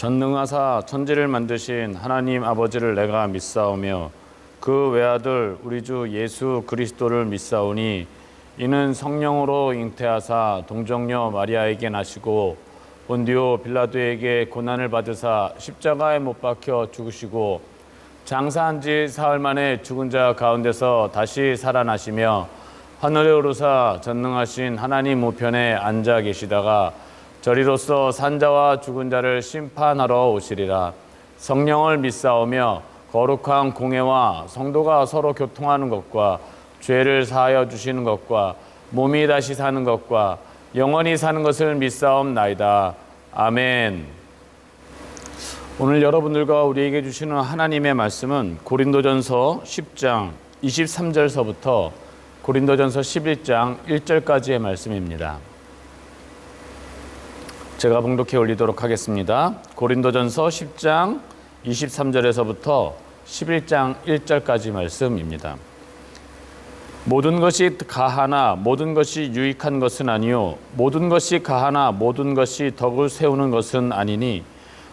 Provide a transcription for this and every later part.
전능하사 천지를 만드신 하나님 아버지를 내가 믿사오며 그 외아들 우리 주 예수 그리스도를 믿사오니 이는 성령으로 잉태하사 동정녀 마리아에게 나시고 본디오 빌라도에게 고난을 받으사 십자가에 못 박혀 죽으시고 장사한 지 사흘 만에 죽은 자 가운데서 다시 살아나시며 하늘에 오르사 전능하신 하나님 우편에 앉아 계시다가 저리로서 산자와 죽은 자를 심판하러 오시리라. 성령을 믿사오며 거룩한 공회와 성도가 서로 교통하는 것과 죄를 사하여 주시는 것과 몸이 다시 사는 것과 영원히 사는 것을 믿사옵나이다. 아멘. 오늘 여러분들과 우리에게 주시는 하나님의 말씀은 고린도전서 10장 23절서부터 고린도전서 11장 1절까지의 말씀입니다. 제가 봉독해 올리도록 하겠습니다. 고린도전서 10장 23절에서부터 11장 1절까지 말씀입니다. 모든 것이 가하나 모든 것이 유익한 것은 아니요 모든 것이 가하나 모든 것이 덕을 세우는 것은 아니니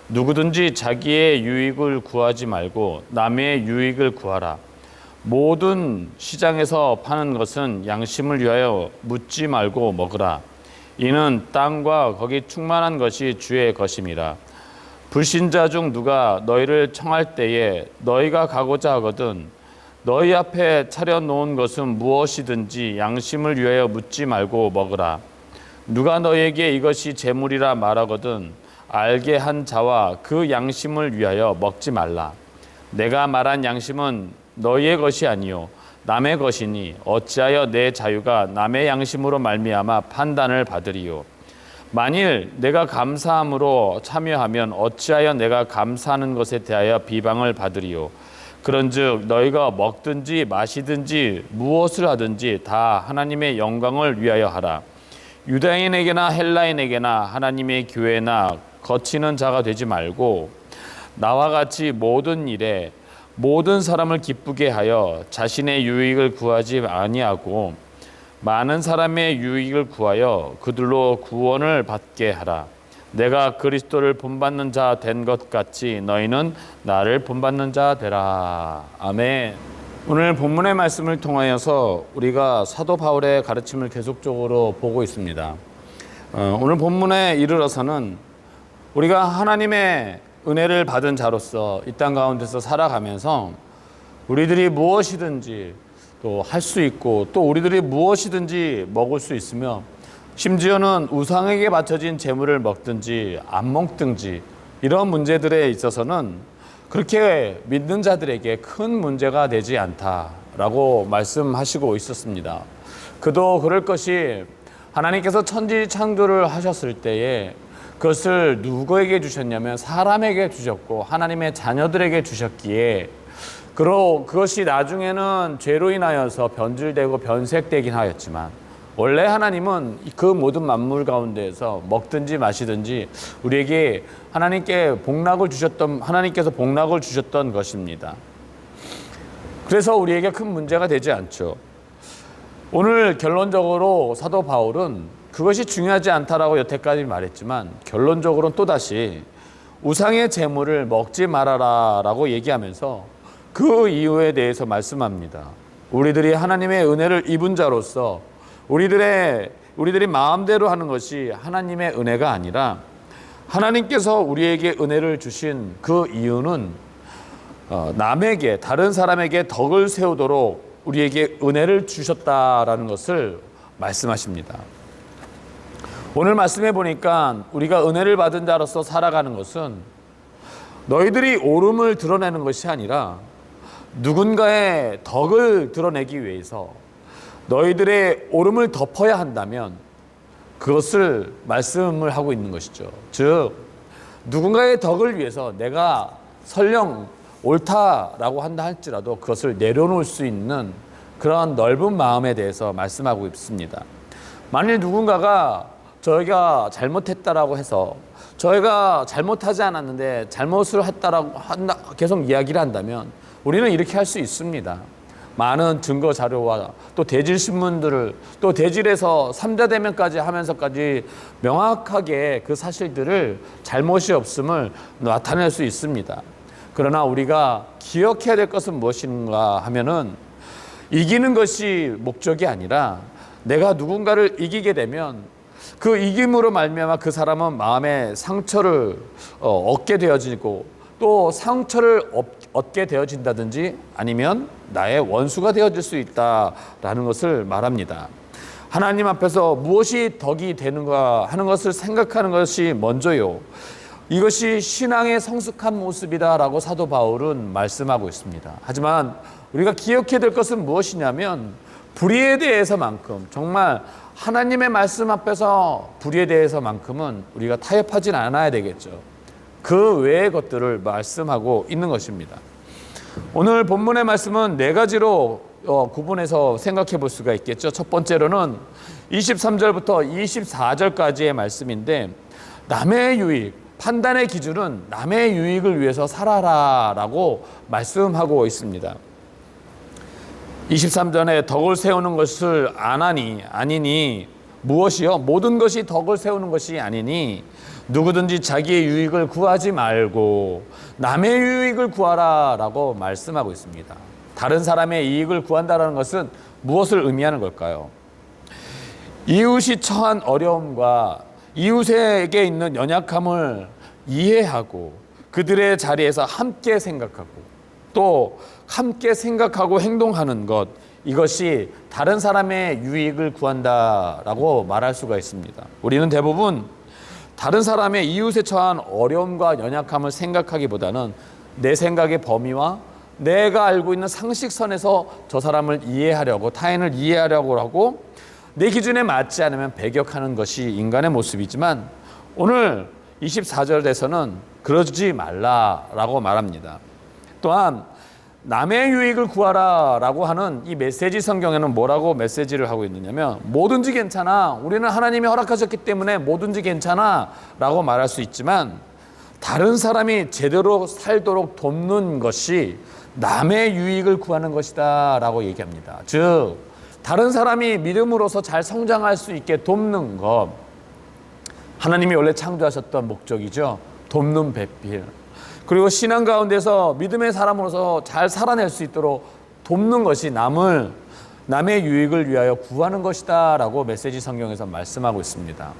누구든지 자기의 유익을 구하지 말고 남의 유익을 구하라. 모든 시장에서 파는 것은 양심을 위하여 묻지 말고 먹으라. 이는 땅과 거기 충만한 것이 주의 것임이라. 불신자 중 누가 너희를 청할 때에 너희가 가고자 하거든 너희 앞에 차려놓은 것은 무엇이든지 양심을 위하여 묻지 말고 먹으라. 누가 너희에게 이것이 재물이라 말하거든 알게 한 자와 그 양심을 위하여 먹지 말라. 내가 말한 양심은 너희의 것이 아니요 남의 것이니 어찌하여 내 자유가 남의 양심으로 말미암아 판단을 받으리요. 만일 내가 감사함으로 참여하면 어찌하여 내가 감사하는 것에 대하여 비방을 받으리요. 그런즉 너희가 먹든지 마시든지 무엇을 하든지 다 하나님의 영광을 위하여 하라. 유다인에게나 헬라인에게나 하나님의 교회나 거치는 자가 되지 말고 나와 같이 모든 일에 모든 사람을 기쁘게 하여 자신의 유익을 구하지 아니하고 많은 사람의 유익을 구하여 그들로 구원을 받게 하라. 내가 그리스도를 본받는 자 된 것 같이 너희는 나를 본받는 자 되라. 아멘. 오늘 본문의 말씀을 통하여서 우리가 사도 바울의 가르침을 계속적으로 보고 있습니다. 오늘 본문에 이르러서는 우리가 하나님의 은혜를 받은 자로서 이 땅 가운데서 살아가면서 우리들이 무엇이든지 또 할 수 있고 또 우리들이 무엇이든지 먹을 수 있으며 심지어는 우상에게 바쳐진 재물을 먹든지 안 먹든지 이런 문제들에 있어서는 그렇게 믿는 자들에게 큰 문제가 되지 않다라고 말씀하시고 있었습니다. 그도 그럴 것이 하나님께서 천지 창조를 하셨을 때에 그것을 누구에게 주셨냐면 사람에게 주셨고 하나님의 자녀들에게 주셨기에 그것이 나중에는 죄로 인하여서 변질되고 변색되긴 하였지만 원래 하나님은 그 모든 만물 가운데에서 먹든지 마시든지 우리에게 하나님께서 복락을 주셨던 것입니다. 그래서 우리에게 큰 문제가 되지 않죠. 오늘 결론적으로 사도 바울은 그것이 중요하지 않다라고 여태까지 말했지만 결론적으로는 또다시 우상의 재물을 먹지 말아라 라고 얘기하면서 그 이유에 대해서 말씀합니다. 우리들이 하나님의 은혜를 입은 자로서 우리들이 마음대로 하는 것이 하나님의 은혜가 아니라 하나님께서 우리에게 은혜를 주신 그 이유는 남에게 다른 사람에게 덕을 세우도록 우리에게 은혜를 주셨다라는 것을 말씀하십니다. 오늘 말씀해 보니까 우리가 은혜를 받은 자로서 살아가는 것은 너희들이 옳음을 드러내는 것이 아니라 누군가의 덕을 드러내기 위해서 너희들의 옳음을 덮어야 한다면 그것을 말씀을 하고 있는 것이죠. 즉 누군가의 덕을 위해서 내가 설령 옳다라고 한다 할지라도 그것을 내려놓을 수 있는 그런 넓은 마음에 대해서 말씀하고 있습니다. 만일 누군가가 저희가 잘못했다라고 해서 저희가 잘못하지 않았는데 잘못을 했다라고 계속 이야기를 한다면 우리는 이렇게 할 수 있습니다. 많은 증거 자료와 또 대질 신문들을 또 대질에서 삼자대면까지 하면서까지 명확하게 그 사실들을 잘못이 없음을 나타낼 수 있습니다. 그러나 우리가 기억해야 될 것은 무엇인가 하면은 이기는 것이 목적이 아니라 내가 누군가를 이기게 되면 그 이김으로 말미암아 그 사람은 마음의 상처를 얻게 되어지고 또 상처를 얻게 되어진다든지 아니면 나의 원수가 되어질 수 있다라는 것을 말합니다. 하나님 앞에서 무엇이 덕이 되는가 하는 것을 생각하는 것이 먼저요. 이것이 신앙의 성숙한 모습이다라고 사도 바울은 말씀하고 있습니다. 하지만 우리가 기억해야 될 것은 무엇이냐면 불의에 대해서만큼 정말 하나님의 말씀 앞에서 불의에 대해서만큼은 우리가 타협하진 않아야 되겠죠. 그 외의 것들을 말씀하고 있는 것입니다. 오늘 본문의 말씀은 네 가지로 구분해서 생각해 볼 수가 있겠죠. 첫 번째로는 23절부터 24절까지의 말씀인데 남의 유익, 판단의 기준은 남의 유익을 위해서 살아라라고 말씀하고 있습니다. 23절에 덕을 세우는 것을 아니니 무엇이요? 모든 것이 덕을 세우는 것이 아니니 누구든지 자기의 유익을 구하지 말고 남의 유익을 구하라라고 말씀하고 있습니다. 다른 사람의 이익을 구한다는 것은 무엇을 의미하는 걸까요? 이웃이 처한 어려움과 이웃에게 있는 연약함을 이해하고 그들의 자리에서 함께 생각하고 또 함께 생각하고 행동하는 것, 이것이 다른 사람의 유익을 구한다라고 말할 수가 있습니다. 우리는 대부분 다른 사람의 이웃에 처한 어려움과 연약함을 생각하기보다는 내 생각의 범위와 내가 알고 있는 상식선에서 저 사람을 이해하려고, 타인을 이해하려고 하고 내 기준에 맞지 않으면 배격하는 것이 인간의 모습이지만 오늘 24절에서는 그러지 말라라고 말합니다. 또한 남의 유익을 구하라라고 하는 이 메시지 성경에는 뭐라고 메시지를 하고 있느냐면 뭐든지 괜찮아, 우리는 하나님이 허락하셨기 때문에 뭐든지 괜찮아 라고 말할 수 있지만 다른 사람이 제대로 살도록 돕는 것이 남의 유익을 구하는 것이다 라고 얘기합니다. 즉 다른 사람이 믿음으로서 잘 성장할 수 있게 돕는 것, 하나님이 원래 창조하셨던 목적이죠. 돕는 배필. 그리고 신앙 가운데서 믿음의 사람으로서 잘 살아낼 수 있도록 돕는 것이 남의 유익을 위하여 구하는 것이다 라고 메시지 성경에서 말씀하고 있습니다.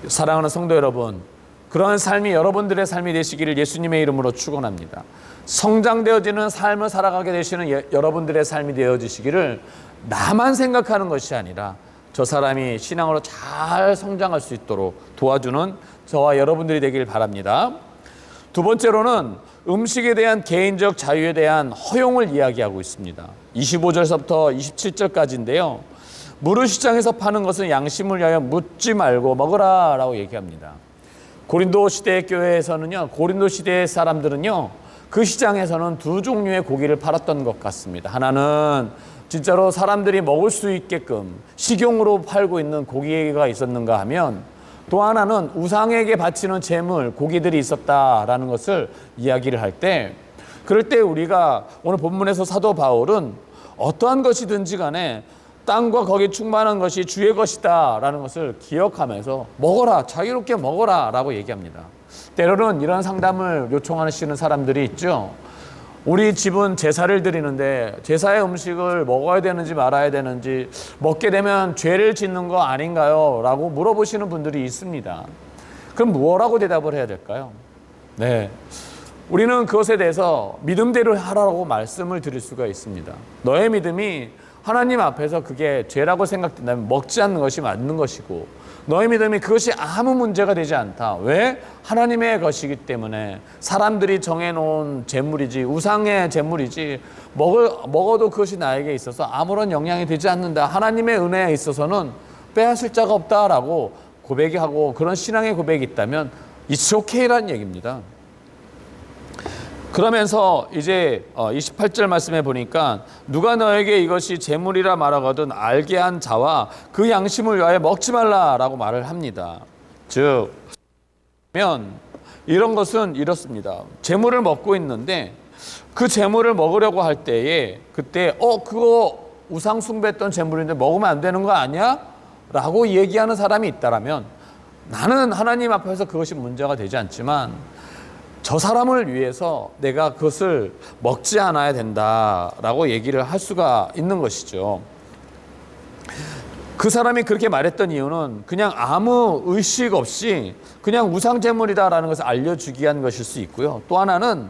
사랑하는 성도 여러분, 그러한 삶이 여러분들의 삶이 되시기를 예수님의 이름으로 축원합니다. 성장되어지는 삶을 살아가게 되시는 여러분들의 삶이 되어지시기를 나만 생각하는 것이 아니라 저 사람이 신앙으로 잘 성장할 수 있도록 도와주는 저와 여러분들이 되길 바랍니다. 두 번째로는 음식에 대한 개인적 자유에 대한 허용을 이야기하고 있습니다. 25절서부터 27절까지인데요. 무릇시장에서 파는 것은 양심을 위하여 묻지 말고 먹으라 라고 얘기합니다. 고린도 시대의 교회에서는요, 고린도 시대의 사람들은요, 그 시장에서는 두 종류의 고기를 팔았던 것 같습니다. 하나는 진짜로 사람들이 먹을 수 있게끔 식용으로 팔고 있는 고기가 있었는가 하면 또 하나는 우상에게 바치는 제물, 고기들이 있었다라는 것을 이야기를 할 때, 그럴 때 우리가 오늘 본문에서 사도 바울은 어떠한 것이든지 간에 땅과 거기에 충만한 것이 주의 것이다 라는 것을 기억하면서 먹어라, 자유롭게 먹어라 라고 얘기합니다. 때로는 이런 상담을 요청하시는 사람들이 있죠. 우리 집은 제사를 드리는데 제사의 음식을 먹어야 되는지 말아야 되는지, 먹게 되면 죄를 짓는 거 아닌가요? 라고 물어보시는 분들이 있습니다. 그럼 뭐라고 대답을 해야 될까요? 네, 우리는 그것에 대해서 믿음대로 하라고 말씀을 드릴 수가 있습니다. 너의 믿음이 하나님 앞에서 그게 죄라고 생각된다면 먹지 않는 것이 맞는 것이고, 너의 믿음이 그것이 아무 문제가 되지 않다. 왜? 하나님의 것이기 때문에, 사람들이 정해놓은 제물이지, 우상의 제물이지, 먹어도 그것이 나에게 있어서 아무런 영향이 되지 않는다. 하나님의 은혜에 있어서는 빼앗을 자가 없다라고 고백하고, 그런 신앙의 고백이 있다면 It's okay라는 얘기입니다. 그러면서 이제 28절 말씀해 보니까 누가 너에게 이것이 재물이라 말하거든 알게 한 자와 그 양심을 위하여 먹지 말라라고 말을 합니다. 즉 이런 것은 이렇습니다. 재물을 먹고 있는데 그 재물을 먹으려고 할 때에 그때 그거 우상 숭배했던 재물인데 먹으면 안 되는 거 아니야? 라고 얘기하는 사람이 있다라면 나는 하나님 앞에서 그것이 문제가 되지 않지만 저 사람을 위해서 내가 그것을 먹지 않아야 된다라고 얘기를 할 수가 있는 것이죠. 그 사람이 그렇게 말했던 이유는 그냥 아무 의식 없이 그냥 우상제물이다라는 것을 알려주기 위한 것일 수 있고요. 또 하나는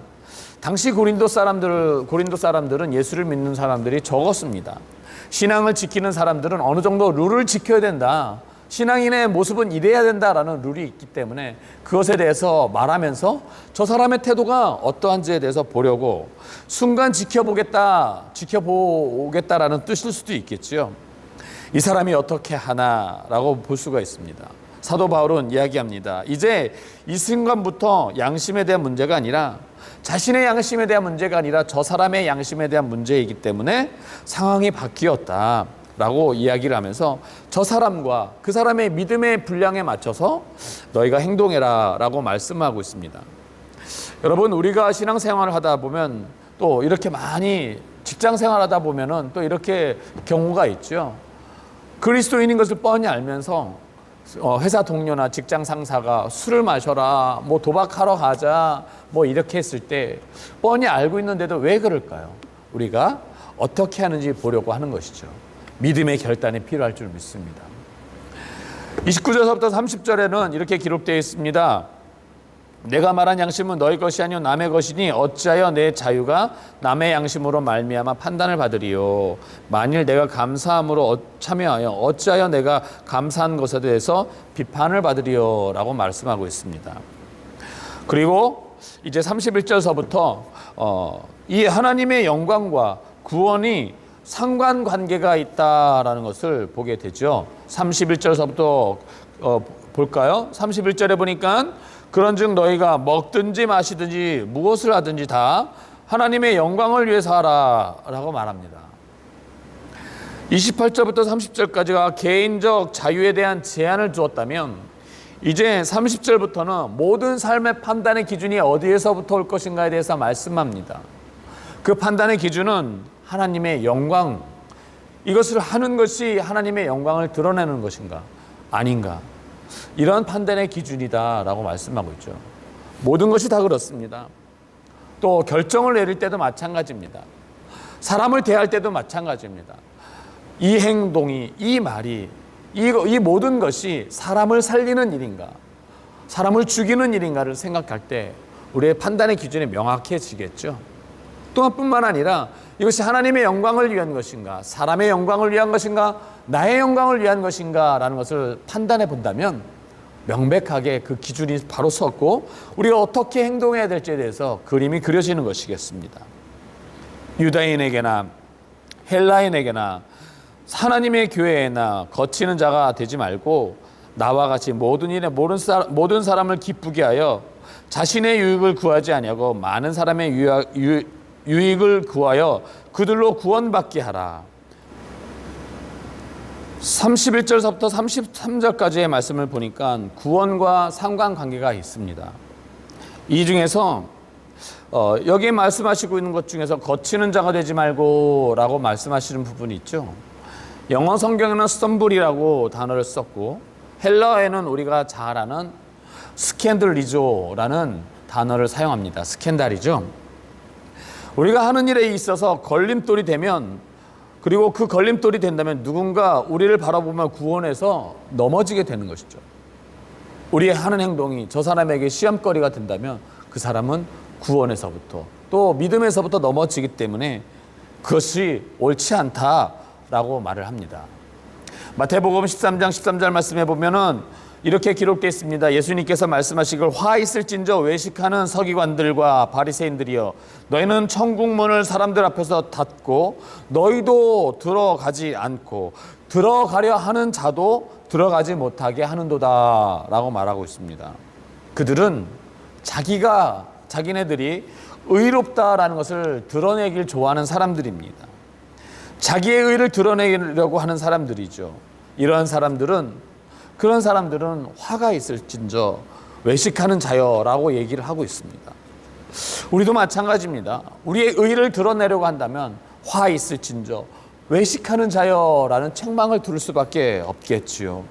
당시 고린도 사람들은 예수를 믿는 사람들이 적었습니다. 신앙을 지키는 사람들은 어느 정도 룰을 지켜야 된다. 신앙인의 모습은 이래야 된다라는 룰이 있기 때문에 그것에 대해서 말하면서 저 사람의 태도가 어떠한지에 대해서 보려고 순간 지켜보겠다라는 뜻일 수도 있겠지요. 이 사람이 어떻게 하나라고 볼 수가 있습니다. 사도 바울은 이야기합니다. 이제 이 순간부터 양심에 대한 문제가 아니라 자신의 양심에 대한 문제가 아니라 저 사람의 양심에 대한 문제이기 때문에 상황이 바뀌었다라고 이야기를 하면서 저 사람과 그 사람의 믿음의 분량에 맞춰서 너희가 행동해라 라고 말씀하고 있습니다. 여러분, 우리가 신앙생활을 하다 보면 또 이렇게 많이 직장생활 하다 보면은 또 이렇게 경우가 있죠. 그리스도인인 것을 뻔히 알면서 회사 동료나 직장 상사가 술을 마셔라, 뭐 도박하러 가자, 뭐 이렇게 했을 때 뻔히 알고 있는데도 왜 그럴까요? 우리가 어떻게 하는지 보려고 하는 것이죠. 믿음의 결단이 필요할 줄 믿습니다. 29절부터 30절에는 이렇게 기록되어 있습니다. 내가 말한 양심은 너희 것이 아니요 남의 것이니 어찌하여 내 자유가 남의 양심으로 말미암아 판단을 받으리요. 만일 내가 감사함으로 참여하여 어찌하여 내가 감사한 것에 대해서 비판을 받으리요 라고 말씀하고 있습니다. 그리고 이제 31절서부터 이 하나님의 영광과 구원이 상관관계가 있다라는 것을 보게 되죠. 31절서부터 볼까요? 31절에 보니까 그런즉 너희가 먹든지 마시든지 무엇을 하든지 다 하나님의 영광을 위해서 하라 라고 말합니다. 28절부터 30절까지가 개인적 자유에 대한 제한을 주었다면 이제 30절부터는 모든 삶의 판단의 기준이 어디에서부터 올 것인가에 대해서 말씀합니다. 그 판단의 기준은 하나님의 영광, 이것을 하는 것이 하나님의 영광을 드러내는 것인가 아닌가, 이런 판단의 기준이다라고 말씀하고 있죠. 모든 것이 다 그렇습니다. 또 결정을 내릴 때도 마찬가지입니다. 사람을 대할 때도 마찬가지입니다. 이 행동이, 이 말이, 이 모든 것이 사람을 살리는 일인가, 사람을 죽이는 일인가를 생각할 때 우리의 판단의 기준이 명확해지겠죠. 또한 뿐만 아니라 이것이 하나님의 영광을 위한 것인가, 사람의 영광을 위한 것인가, 나의 영광을 위한 것인가 라는 것을 판단해 본다면 명백하게 그 기준이 바로 섰고 우리가 어떻게 행동해야 될지에 대해서 그림이 그려지는 것이겠습니다. 유다인에게나 헬라인에게나 하나님의 교회에나 거치는 자가 되지 말고 나와 같이 모든 일에 모든 사람을 기쁘게 하여 자신의 유익을 구하지 아니하고 많은 사람의 유익을 구하여 그들로 구원받게 하라. 31절서부터 33절까지의 말씀을 보니까 구원과 상관관계가 있습니다. 이 중에서 여기에 말씀하시고 있는 것 중에서 거치는 자가 되지 말고 라고 말씀하시는 부분이 있죠. 영어 성경에는 스텀블이라고 단어를 썼고 헬라어에는 우리가 잘 아는 스캔들리조라는 단어를 사용합니다. 스캔달이죠. 우리가 하는 일에 있어서 걸림돌이 되면, 그리고 그 걸림돌이 된다면 누군가 우리를 바라보며 구원해서 넘어지게 되는 것이죠. 우리의 하는 행동이 저 사람에게 시험거리가 된다면 그 사람은 구원에서부터 또 믿음에서부터 넘어지기 때문에 그것이 옳지 않다라고 말을 합니다. 마태복음 13장 13절 말씀해 보면은 이렇게 기록되어 있습니다. 예수님께서 말씀하시길 화 있을진저 외식하는 서기관들과 바리새인들이여, 너희는 천국문을 사람들 앞에서 닫고 너희도 들어가지 않고 들어가려 하는 자도 들어가지 못하게 하는도다 라고 말하고 있습니다. 그들은 자기네들이 의롭다라는 것을 드러내길 좋아하는 사람들입니다. 자기의 의를 드러내려고 하는 사람들이죠. 그런 사람들은 화가 있을진저 외식하는 자여라고 얘기를 하고 있습니다. 우리도 마찬가지입니다. 우리의 의를 드러내려고 한다면 화 있을진저 외식하는 자여라는 책망을 들을 수밖에 없겠지요.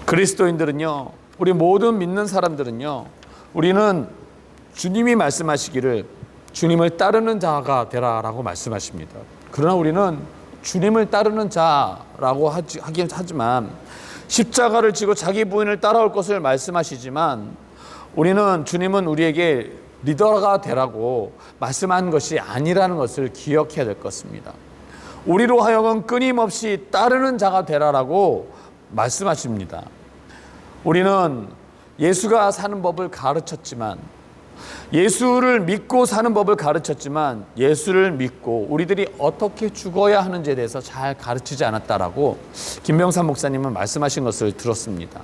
그리스도인들은요, 우리 모든 믿는 사람들은요, 우리는 주님이 말씀하시기를 주님을 따르는 자가 되라라고 말씀하십니다. 그러나 우리는 주님을 따르는 자라고 하긴 하지만 십자가를 지고 자기 부인을 따라올 것을 말씀하시지만 우리는 주님은 우리에게 리더가 되라고 말씀한 것이 아니라는 것을 기억해야 될 것입니다. 우리로 하여금 끊임없이 따르는 자가 되라라고 말씀하십니다. 우리는 예수가 사는 법을 가르쳤지만, 예수를 믿고 사는 법을 가르쳤지만 예수를 믿고 우리들이 어떻게 죽어야 하는지에 대해서 잘 가르치지 않았다라고 김병삼 목사님은 말씀하신 것을 들었습니다.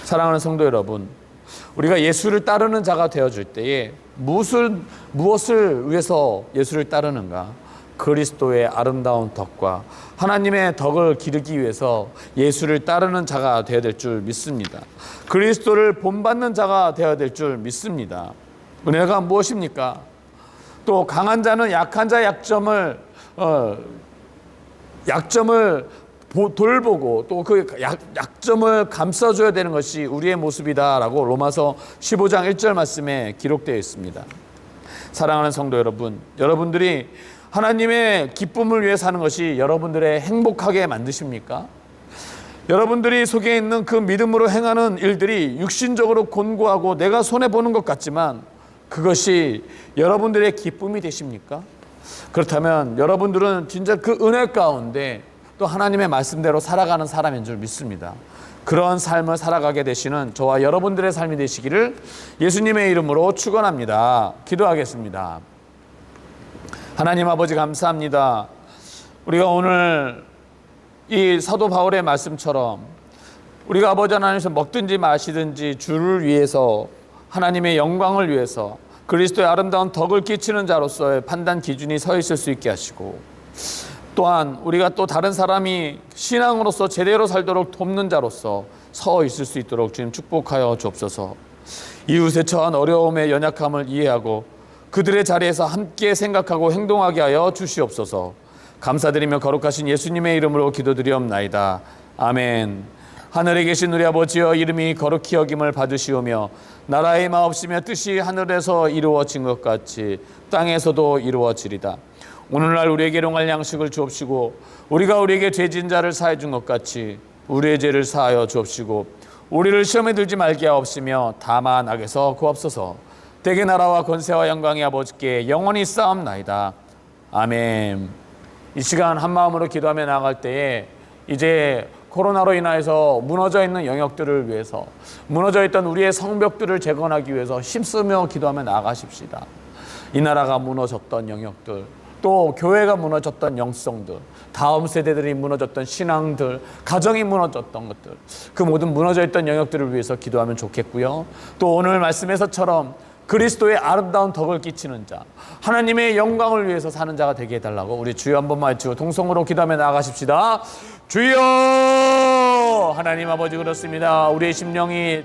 사랑하는 성도 여러분, 우리가 예수를 따르는 자가 되어줄 때에 무엇을 위해서 예수를 따르는가? 그리스도의 아름다운 덕과 하나님의 덕을 기르기 위해서 예수를 따르는 자가 되어야 될 줄 믿습니다. 그리스도를 본받는 자가 되어야 될 줄 믿습니다. 은혜가 무엇입니까? 또 강한 자는 약한 자의 약점을 돌보고 또 그 약점을 감싸줘야 되는 것이 우리의 모습이다라고 로마서 15장 1절 말씀에 기록되어 있습니다. 사랑하는 성도 여러분, 여러분들이 하나님의 기쁨을 위해 사는 것이 여러분들의 행복하게 만드십니까? 여러분들이 속에 있는 그 믿음으로 행하는 일들이 육신적으로 곤고하고 내가 손해보는 것 같지만 그것이 여러분들의 기쁨이 되십니까? 그렇다면 여러분들은 진짜 그 은혜 가운데 또 하나님의 말씀대로 살아가는 사람인 줄 믿습니다. 그런 삶을 살아가게 되시는 저와 여러분들의 삶이 되시기를 예수님의 이름으로 축원합니다. 기도하겠습니다. 하나님 아버지 감사합니다. 우리가 오늘 이 사도 바울의 말씀처럼 우리가 아버지 하나님께서 먹든지 마시든지 주를 위해서 하나님의 영광을 위해서 그리스도의 아름다운 덕을 끼치는 자로서의 판단 기준이 서 있을 수 있게 하시고 또한 우리가 또 다른 사람이 신앙으로서 제대로 살도록 돕는 자로서 서 있을 수 있도록 주님 축복하여 주옵소서. 이웃의 처한 어려움의 연약함을 이해하고 그들의 자리에서 함께 생각하고 행동하게 하여 주시옵소서. 감사드리며 거룩하신 예수님의 이름으로 기도드리옵나이다. 아멘. 하늘에 계신 우리 아버지여, 이름이 거룩히 여김을 받으시오며 나라의 마옵시며 뜻이 하늘에서 이루어진 것 같이 땅에서도 이루어지리다. 오늘날 우리에게 일용할 양식을 주옵시고 우리가 우리에게 죄진 자를 사해 준 것 같이 우리의 죄를 사하여 주옵시고 우리를 시험에 들지 말게 하옵시며 다만 악에서 구하옵소서. 대개 나라와 권세와 영광이 아버지께 영원히 쌓옵나이다. 아멘. 이 시간 한 마음으로 기도하며 나아갈 때에 이제 코로나로 인하여서 무너져 있는 영역들을 위해서, 무너져 있던 우리의 성벽들을 재건하기 위해서 힘쓰며 기도하며 나아가십시다. 이 나라가 무너졌던 영역들, 또 교회가 무너졌던 영성들, 다음 세대들이 무너졌던 신앙들, 가정이 무너졌던 것들, 그 모든 무너져 있던 영역들을 위해서 기도하면 좋겠고요. 또 오늘 말씀에서처럼 그리스도의 아름다운 덕을 끼치는 자, 하나님의 영광을 위해서 사는 자가 되게 해달라고 우리 주여 한 번만 외치고 동성으로 기도하며 나아가십시다. 주여! 하나님 아버지, 그렇습니다. 우리의 심령이